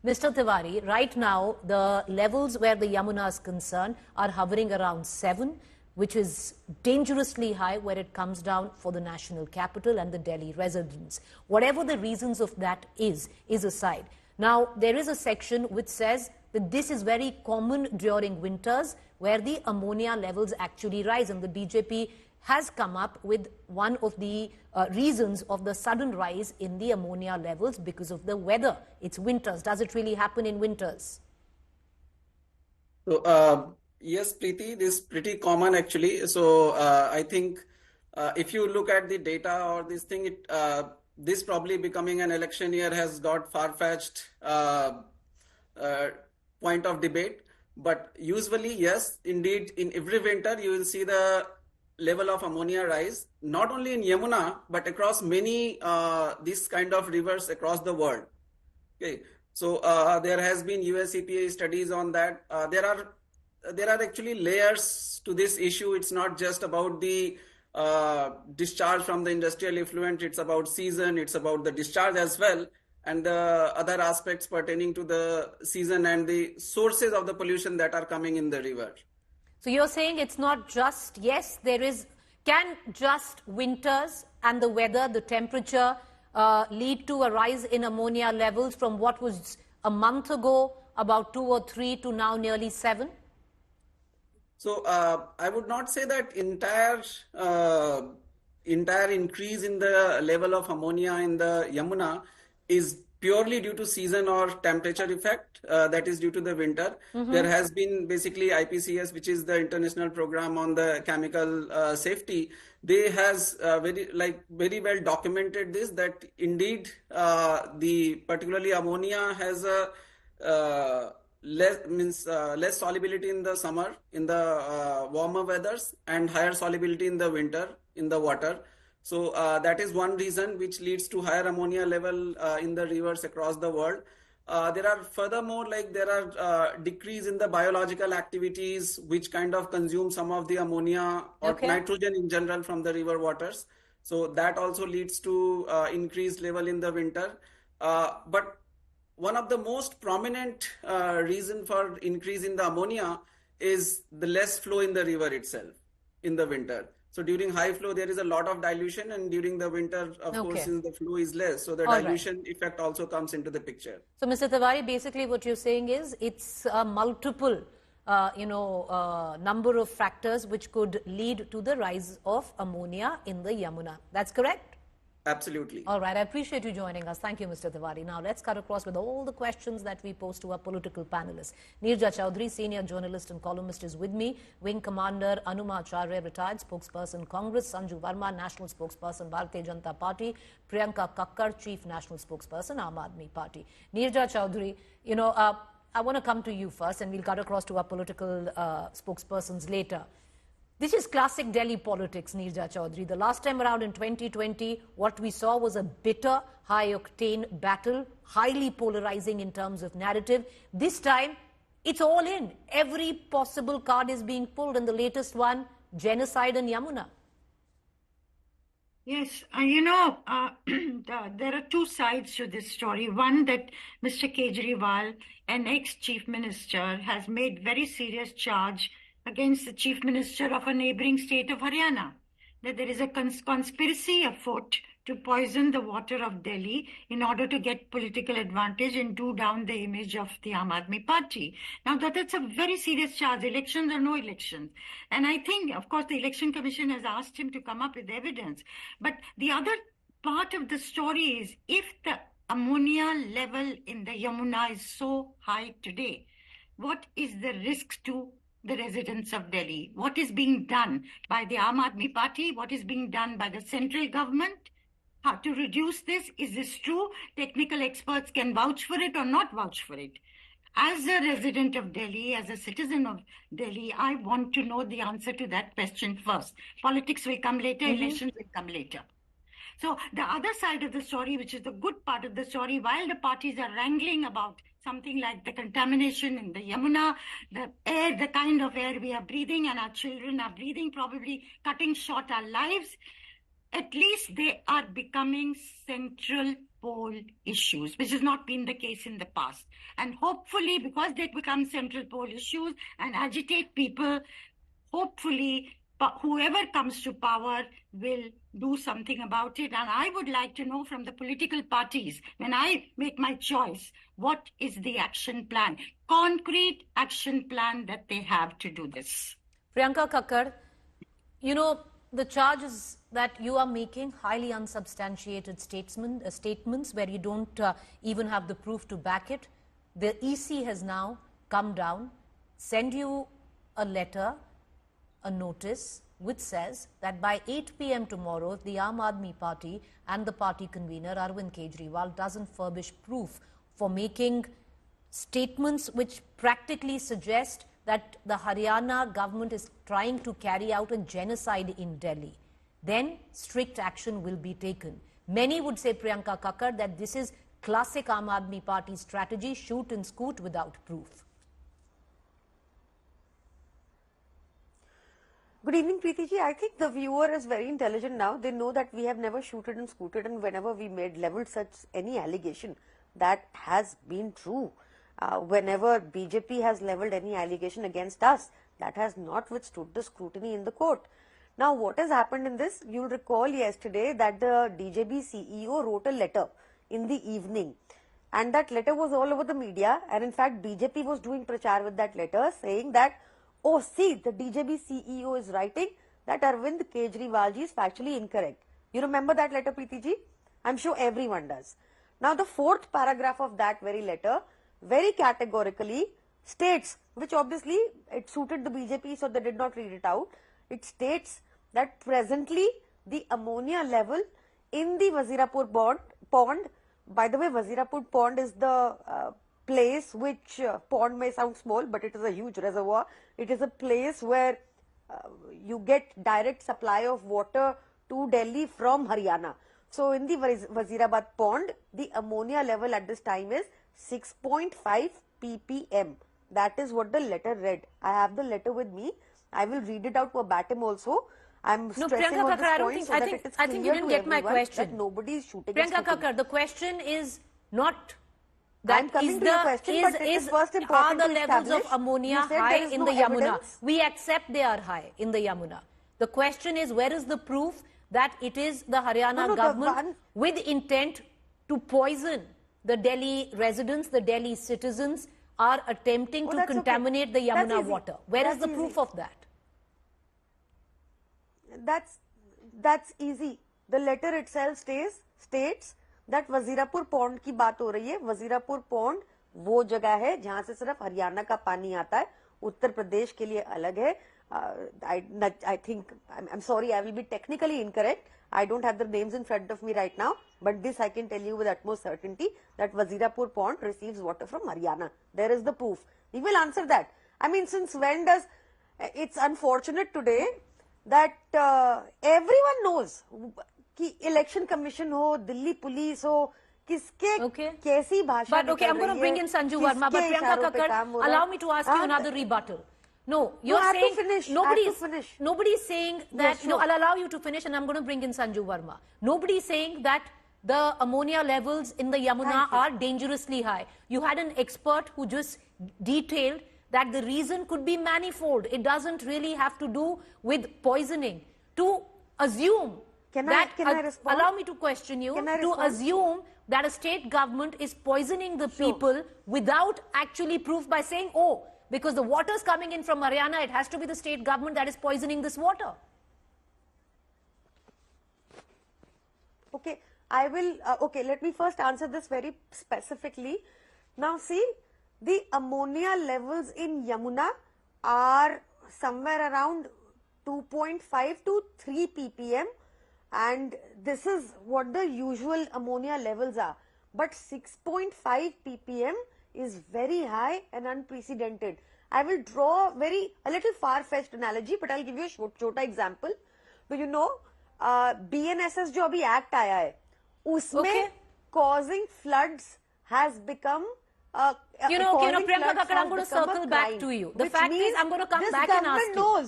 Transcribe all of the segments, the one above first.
Mr. Tiwari, right now, the levels where the Yamuna is concerned are hovering around 7, which is dangerously high where it comes down for the national capital and the Delhi residents. Whatever the reasons of that is aside. Now, there is a section which says that this is very common during winters where the ammonia levels actually rise, and the BJP has come up with one of the reasons of the sudden rise in the ammonia levels because of the weather. It's winters. Does it really happen in winters? So, yes, Preeti, this is pretty common actually. So, I think if you look at the data or this thing, this probably becoming an election year has got far-fetched point of debate. But usually, yes, indeed, in every winter, you will see the level of ammonia rise, not only in Yamuna, but across many these kind of rivers across the world. Okay, so there has been US EPA studies on that. There are actually layers to this issue. It's not just about the discharge from the industrial effluent. It's about season. It's about the discharge as well, and the other aspects pertaining to the season and the sources of the pollution that are coming in the river. So you're saying it's not just, yes, can just winters and the weather, the temperature lead to a rise in ammonia levels from what was a month ago, about 2 or 3 to now nearly 7? So I would not say that entire increase in the level of ammonia in the Yamuna is purely due to season or temperature effect, that is due to the winter. There has been basically IPCS, which is the international program on the chemical safety. They has very well documented this, that indeed the particularly ammonia has a less solubility in the summer, in the warmer weathers, and higher solubility in the winter in the water. So that is one reason which leads to higher ammonia level in the rivers across the world. There are furthermore, there are decrease in the biological activities which kind of consume some of the ammonia or nitrogen in general from the river waters. So that also leads to increased level in the winter. But one of the most prominent reason for increase in the ammonia is the less flow in the river itself in the winter. So during high flow, there is a lot of dilution, and during the winter, of course, since the flow is less, so the dilution effect also comes into the picture. So, Mr. Tiwari, basically what you're saying is it's a multiple, number of factors which could lead to the rise of ammonia in the Yamuna. That's correct? Absolutely. All right. I appreciate you joining us. Thank you, Mr. Tiwari. Now, let's cut across with all the questions that we pose to our political panelists. Neerja Chowdhury, senior journalist and columnist, is with me. Wing Commander Anuma Acharya, retired spokesperson, Congress. Sanju Verma, national spokesperson, Bharatiya Janata Party. Priyanka Kakkar, chief national spokesperson, Aam Aadmi Party. Neerja Chowdhury, I want to come to you first, and we'll cut across to our political spokespersons later. This is classic Delhi politics, Neerja Chowdhury. The last time around in 2020, what we saw was a bitter, high-octane battle, highly polarizing in terms of narrative. This time, it's all in. Every possible card is being pulled, and the latest one, genocide in Yamuna. Yes, there are two sides to this story. One, that Mr. Kejriwal, an ex-chief minister, has made very serious charge against the chief minister of a neighboring state of Haryana, that there is a conspiracy afoot to poison the water of Delhi in order to get political advantage and do down the image of the Aam Aadmi Party. Now, that's a very serious charge, elections or no elections. And I think, of course, the Election Commission has asked him to come up with evidence. But the other part of the story is, if the ammonia level in the Yamuna is so high today, what is the risk to the residents of Delhi? What is being done by the Aam Aadmi Party? What is being done by the central government? How to reduce this? Is this true? Technical experts can vouch for it or not vouch for it. As a resident of Delhi, as a citizen of Delhi, I want to know the answer to that question first. Politics will come later, elections will come later. So the other side of the story, which is the good part of the story, while the parties are wrangling about something like the contamination in the Yamuna, the air, the kind of air we are breathing and our children are breathing, probably cutting short our lives, at least they are becoming central pole issues, which has not been the case in the past. And hopefully, because they become central pole issues and agitate people, hopefully whoever comes to power will do something about it. And I would like to know from the political parties, when I make my choice, what is the action plan, concrete action plan that they have to do this? Priyanka Kakkar, you know, the charges that you are making, highly unsubstantiated statements where you don't even have the proof to back it. The EC has now come down, send you a letter, a notice, which says that by 8 p.m. tomorrow, the Aam Aadmi Party and the party convener, Arvind Kejriwal, doesn't furnish proof for making statements which practically suggest that the Haryana government is trying to carry out a genocide in Delhi. Then strict action will be taken. Many would say, Priyanka Kakkar, that this is classic Aam Aadmi Party strategy, shoot and scoot without proof. Good evening, Preeti ji. I think the viewer is very intelligent now. They know that we have never shooted and scooted, and whenever we leveled such any allegation, that has been true. Whenever BJP has leveled any allegation against us, that has not withstood the scrutiny in the court. Now, what has happened in this? You'll recall yesterday that the DJB CEO wrote a letter in the evening, and that letter was all over the media, and in fact, BJP was doing prachar with that letter, saying that, oh, see, the DJB CEO is writing that Arvind Kejriwal ji is factually incorrect. You remember that letter, Preeti ji? I'm sure everyone does. Now, the fourth paragraph of that very letter very categorically states, which obviously it suited the BJP, so they did not read it out. It states that presently the ammonia level in the Wazirapur pond, by the way, Wazirapur pond is the place which, pond may sound small, but it is a huge reservoir. It is a place where you get direct supply of water to Delhi from Haryana. So in the Wazirabad pond, the ammonia level at this time is 6.5 ppm. That is what the letter read. I have the letter with me. I will read it out verbatim also. I'm stressing on this point so that it is clear you didn't get my question. That nobody is shooting. Priyanka Kakkar, the question is not that I'm coming to your question, but it is first important are to the levels of establish. ammonia You said high there is in no the Yamuna? evidence. We accept they are high in the Yamuna. The question is, where is the proof that it is the Haryana government with intent to poison the Delhi residents, the Delhi citizens are attempting to contaminate the Yamuna water? Where is the proof of that? That's easy. The letter itself states that Wazirapur pond की बात हो रही है. Wazirapur pond वो जगह है जहां से सिर्फ हरियाणा का पानी आता है, उत्तर प्रदेश के लिए अलग है. I think, I'm sorry, I will be technically incorrect. I don't have the names in front of me right now, but this I can tell you with utmost certainty that Wazirapur pond receives water from Haryana. There is the proof. We will answer that. I mean, since when does, it's unfortunate today that everyone knows कि election commission हो, Delhi police हो, किसके कैसी भाषा But okay, I'm going to bring in Sanju Verma. But Priyanka Kakkar, allow me to ask you another rebuttal. No, you're saying nobody is saying that. Yes, no, I'll allow you to finish, and I'm going to bring in Sanju Verma. Nobody is saying that the ammonia levels in the Yamuna are dangerously high. You had an expert who just detailed that the reason could be manifold. It doesn't really have to do with poisoning. To assume allow me to question you, to assume that a state government is poisoning the people without actually proof by saying, oh, because the water is coming in from Haryana, it has to be the state government that is poisoning this water. Okay, I will, okay, let me first answer this very specifically. Now see, the ammonia levels in Yamuna are somewhere around 2.5 to 3 ppm, and this is what the usual ammonia levels are. But 6.5 ppm is very high and unprecedented. I will draw a little far-fetched analogy, but I'll give you a short example. Do you know, BNSS जो अभी act आया है, उसमें causing floods has become Priyanka Kakkar, I'm going to circle back to you. The fact is, I'm going to come back and ask you.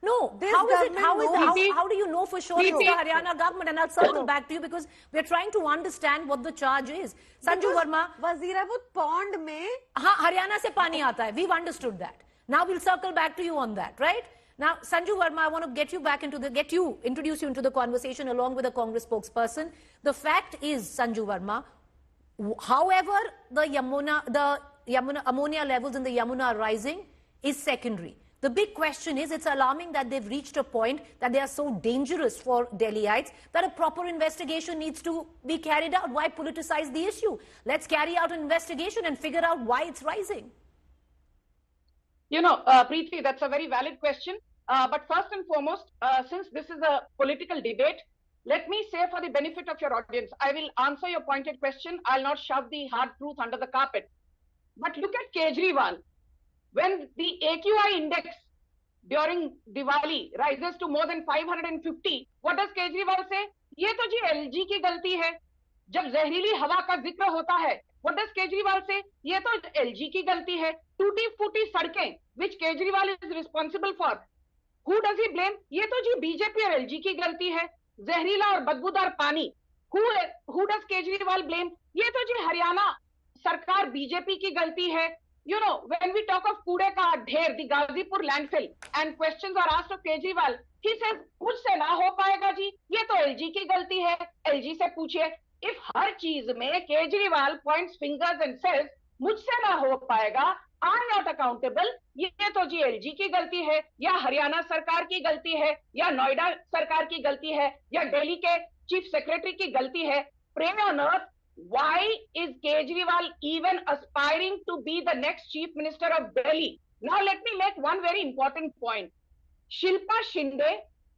No, This how is it? government How is knows. how do you know for sure it's the Haryana government? And I'll circle back to you because we're trying to understand what the charge is. Sanju Verma, Wazirabad pond mein Haryana se pani aata hai. We've understood that. Now we'll circle back to you on that, right? Now, Sanju Verma, I want to introduce you into the conversation along with the Congress spokesperson. The fact is, Sanju Verma, however, the ammonia levels in the Yamuna are rising is secondary. The big question is, it's alarming that they've reached a point that they are so dangerous for Delhiites that a proper investigation needs to be carried out. Why politicize the issue? Let's carry out an investigation and figure out why it's rising. Preeti, that's a very valid question. But first and foremost, since this is a political debate, let me say for the benefit of your audience, I will answer your pointed question. I'll not shove the hard truth under the carpet. But look at Kejriwal. When the AQI index during Diwali rises to more than 550, what does Kejriwal say? ये तो जी LG की गलती है. जब जहरीली हवा का जिक्र होता है, what does Kejriwal say? ये तो LG की गलती है. टूटी फूटी सड़कें, which Kejriwal is responsible for. Who does he blame? ये तो जी बीजेपी और LG की गलती है. जहरीला और बदबूदार पानी. Who does Kejriwal blame? ये तो जी हरियाणा सरकार बीजेपी की गलती है. When we talk of कूड़े का ढेर, the Gazipur landfill, and questions are asked of Kejriwal, he says, मुझसे ना हो पाएगा जी, ये तो LG की गलती है, LG से पूछिए. If हर चीज में Kejriwal points fingers and says, मुझसे ना हो पाएगा, I'm not accountable, ये तो जी LG की गलती है, या हरियाणा सरकार की गलती है, या नोएडा सरकार की गलती है, या दिल्ली के चीफ सेक्रेटरी की गलती है. Pray on earth, why is Kejriwal even aspiring to be the next chief minister of Delhi? Now let me make one very important point. Shilpa Shinde,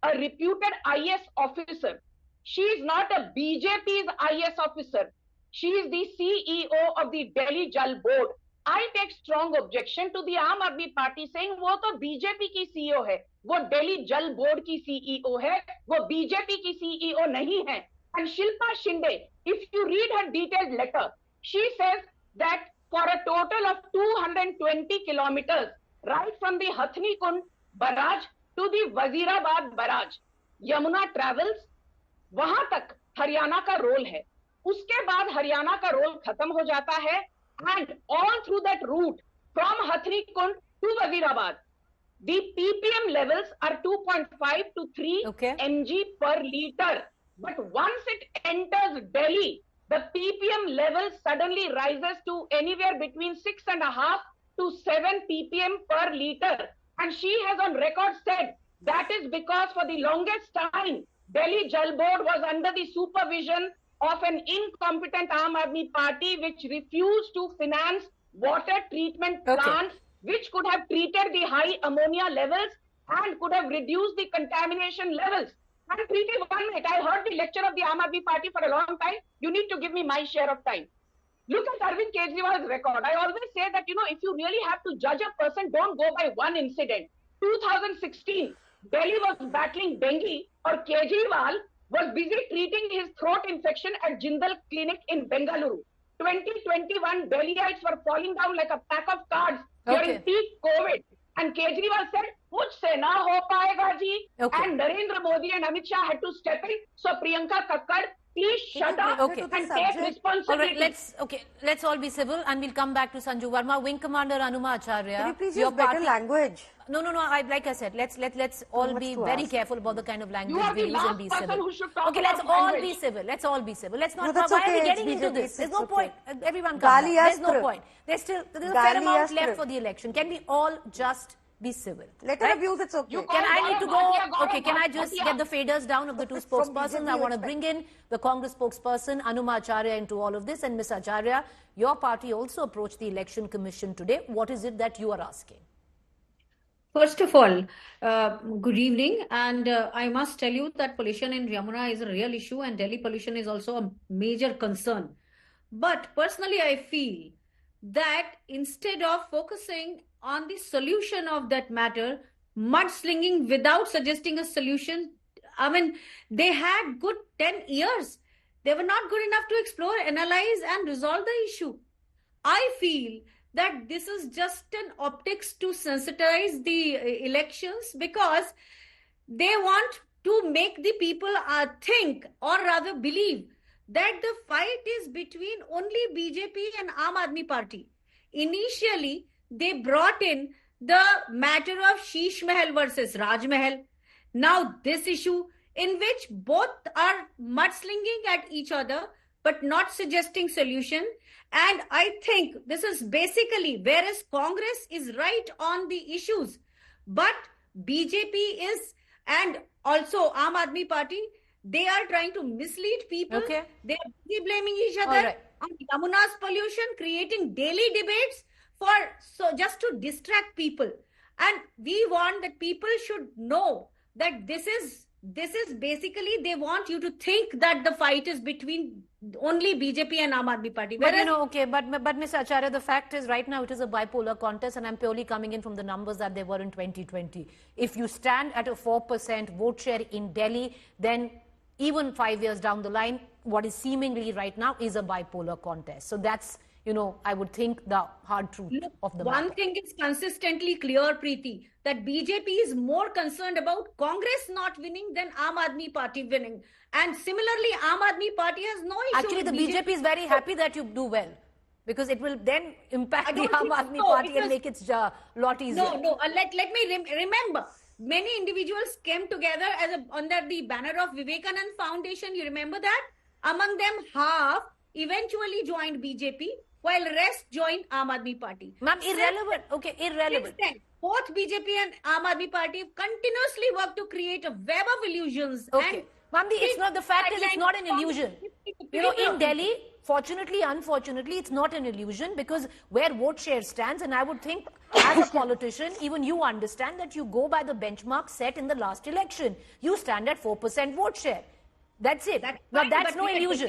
a reputed IS officer, she is not a BJP's IS officer. She is the CEO of the Delhi Jal Board. I take strong objection to the Aam Aadmi Party saying वो तो BJP की CEO है, वो Delhi Jal Board की CEO है, वो BJP की CEO नहीं है. And Shilpa Shinde, if you read her detailed letter, she says that for a total of 220 kilometers, right from the Hathni Kund barrage to the Wazirabad barrage, Yamuna travels, वहां तक हरियाणा का role है. उसके बाद हरियाणा का role खत्म हो जाता है. And all through that route, from Hathni Kund to Wazirabad, the ppm levels are 2.5 to 3 mg per liter. But once it enters Delhi, the ppm level suddenly rises to anywhere between 6.5 to 7 ppm per liter. And she has on record said that is because for the longest time, Delhi Jal Board was under the supervision of an incompetent Aam Aadmi Party which refused to finance water treatment plants which could have treated the high ammonia levels and could have reduced the contamination levels. And Preeti, 1 minute, I heard the lecture of the Aam Aadmi Party for a long time. You need to give me my share of time. Look at Arvind Kejriwal's record. I always say that, if you really have to judge a person, don't go by one incident. 2016, Delhi was battling dengue, or Kejriwal was busy treating his throat infection at Jindal Clinic in Bengaluru. 2021, Delhiites were falling down like a pack of cards during peak COVID. And Kejriwal said, मुझसे ना हो पाएगा जी. And Narendra Modi and Amit Shah had to step in. So Priyanka Kakkad, please shut up and take responsibility. All right, let's all be civil and we'll come back to Sanju Verma. Wing Commander Anuma Acharya. Can you please use better language? No. Like I said, let's all be very careful about the kind of language we use and be civil. Okay, let's all be civil. Let's all be civil. Let's not. Why are we getting into this? There's no point. Everyone calm down. There's no point. There's a fair amount left for the election. Can we all just be civil? Letter abuse, it's okay. Can I need to go? Okay, can I just get the faders down of the two spokespersons? I want to bring in the Congress spokesperson, Anuma Acharya, into all of this. And Ms. Acharya, your party also approached the Election Commission today. What is it that you are asking? First of all, good evening. And I must tell you that pollution in Yamuna is a real issue and Delhi pollution is also a major concern. But personally, I feel that instead of focusing on the solution of that matter, mudslinging without suggesting a solution, I mean, they had good 10 years. They were not good enough to explore, analyze and resolve the issue. I feel that this is just an optics to sensitize the elections, because they want to make the people think, or rather believe, that the fight is between only BJP and Aam Aadmi Party. Initially, they brought in the matter of Sheesh Mahal versus Raj Mahal. Now this issue, in which both are mudslinging at each other but not suggesting solution. And I think this is basically, whereas Congress is right on the issues, but BJP is, and also Aam Aadmi Party, they are trying to mislead people. Okay. They are busy blaming each All other right. on Yamuna's pollution, creating daily debates just to distract people. And we want that people should know that this is basically, they want you to think that the fight is between only BJP and Aam Aadmi Party. But Whereas, okay, but Mr. Acharya, the fact is right now it is a bipolar contest, and I'm purely coming in from the numbers that they were in 2020. If you stand at a 4% vote share in Delhi, then even 5 years down the line, what is seemingly right now is a bipolar contest. So that's, I would think the hard truth of the matter. one thing is consistently clear, Preeti, that BJP is more concerned about Congress not winning than Aam Aadmi Party winning. And similarly, Aam Aadmi Party has no issue Actually, the with BJP is very happy that you do well, because it will then impact I the don't Aam think Aadmi so, Party and because- make its lot easier. No. Let me remember. Many individuals came together under the banner of Vivekanand Foundation. You remember that? Among them, half eventually joined BJP, while rest joined Aam Aadmi Party. Ma'am, irrelevant. Okay, irrelevant. Since then, both BJP and Aam Aadmi Party have continuously worked to create a web of illusions. Okay. And Ma'am, it's not, the fact is it's not an illusion. In Delhi, fortunately, unfortunately, it's not an illusion, because where vote share stands, and I would think as a politician, even you understand that you go by the benchmark set in the last election. You stand at 4% vote share. That's it. Now, that's no illusion.